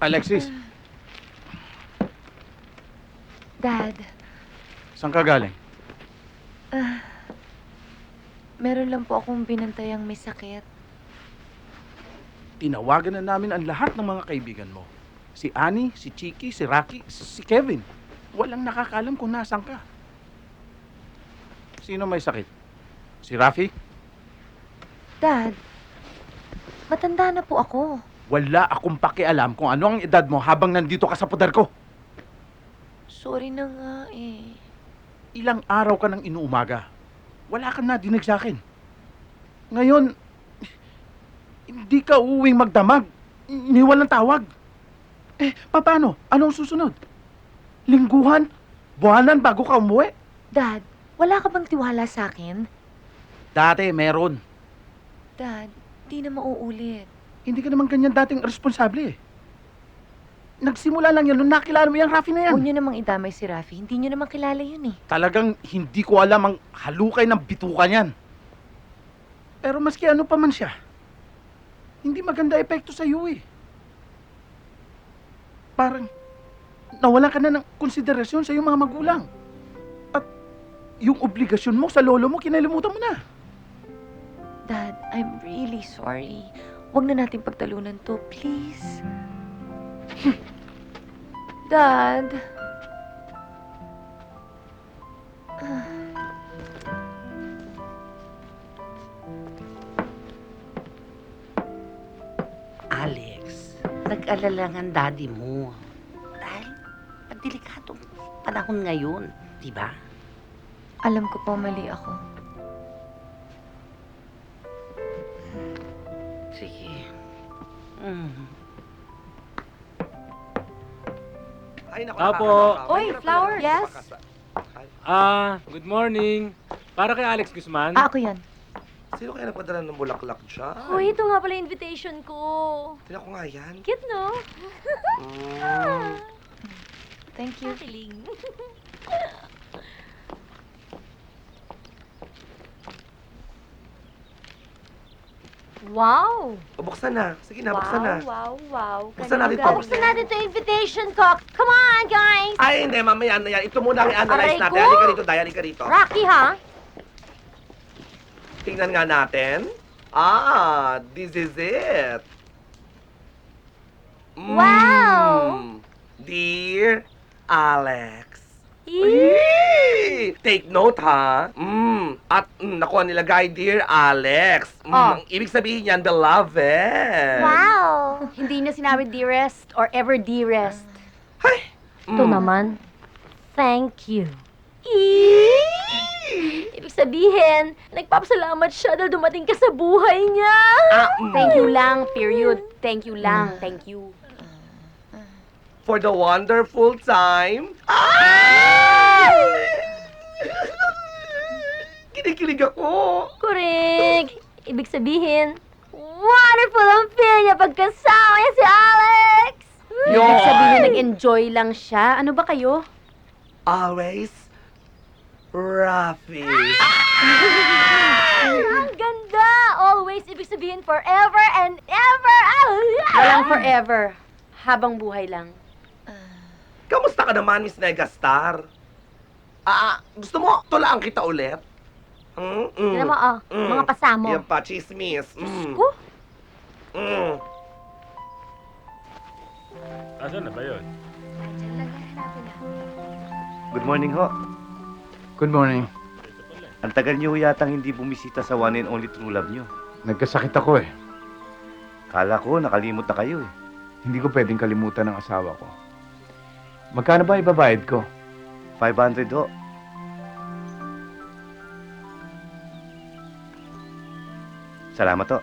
Alexis, Dad, saan ka galing? meron lang po akong binantayang may sakit. Tinawagan na namin ang lahat ng mga kaibigan mo. Si Annie, si Chiki, si Rocky, si Kevin. Walang nakakaalam kung nasaan ka. Sino may sakit? Si Rafi? Dad, matanda na po ako. Wala akong pakialam kung ano ang edad mo habang nandito ka sa poder ko. Sorry na nga eh. Ilang araw ka nang inuumaga. Wala kang nadinig sa akin. Ngayon, hindi ka uuwing magdamag. Ni walang tawag. Paano? Anong susunod? Lingguhan? Buwanan bago ka umuwi? Dad, wala ka bang tiwala sa akin? Dati, meron. Dad, di na mauulit. Hindi ka naman ganyan dating responsable eh. Nagsimula lang yan nung nakilala mo yung Rafi na yan. Huwag niyo namang idamay si Rafi. Hindi niyo naman kilala yun eh. Talagang hindi ko alam ang halukay ng bituka niyan. Pero maski ano pa man siya, hindi maganda epekto sa iyo eh. Parang nawalan ka na ng konsiderasyon sa iyong mga magulang. At yung obligasyon mo sa lolo mo, kinalimutan mo na. Dad, I'm really sorry. Huwag na nating pagtalunan to, please. Dad. Alex, nag-alala ang daddy mo. Dahil delikadong panahon ngayon, di ba? Alam ko po mali ako. Sige. Ay, naku, Apo. nakakaloka. Oy, Mahirap flowers. talaga Yes? magpakasa- Good morning. Para kay Alex Guzman. Ako yan. Sino kaya nagpadala ng bulaklak dyan? Hoy, ito nga pala yung invitation ko. Tingnan ko nga yan. Cute, no? Thank you. Feeling. Wow! O, buksan na. Sige na, buksan na. Wow. Buksan natin to. Oh, buksan natin to invitation ko. Come on, guys! Ay, hindi, mamaya na yan. Ito muna ang i-analyze Aray natin. ko! Halika rito, Day. Halika rito. Rocky, ha? Tingnan nga natin. This is it. Wow! Dear Alex. Eee! Ay, take note, ha? At nakuha nilagay, Dear Alex. Oh. Ang ibig sabihin yan, beloved. Wow! Hindi niya sinabi dearest or ever dearest. Ay. Ito naman, thank you. Ibig sabihin, nagpapasalamat siya dahil dumating ka sa buhay niya. Thank you lang, period. Thank you lang, thank you. For the wonderful time. Kinikilig ako. Correct. Ibig sabihin, wonderful ang feel niya pagkasama niya si Alex. Yun. Ibig sabihin, nag-enjoy lang siya. Ano ba kayo? Always, Rafi. Ang ganda! Always, ibig sabihin forever and ever. Walang forever. Habang buhay lang. Kamusta ka naman, Miss Megastar? Gusto mo, tulaan kita ulit? Tignan mo, mga pasamo. Yan pa, chismis. Ko? Asan na ba yun? Good morning ho. Good morning. Ito pala. Ang tagal niyo yatang hindi bumisita sa one and only true love niyo. Nagkasakit ako eh. Kala ko nakalimot na kayo eh. Hindi ko pwedeng kalimutan ng asawa ko. Magkano ba ibabayad ko? 500 ho. Salamat ho.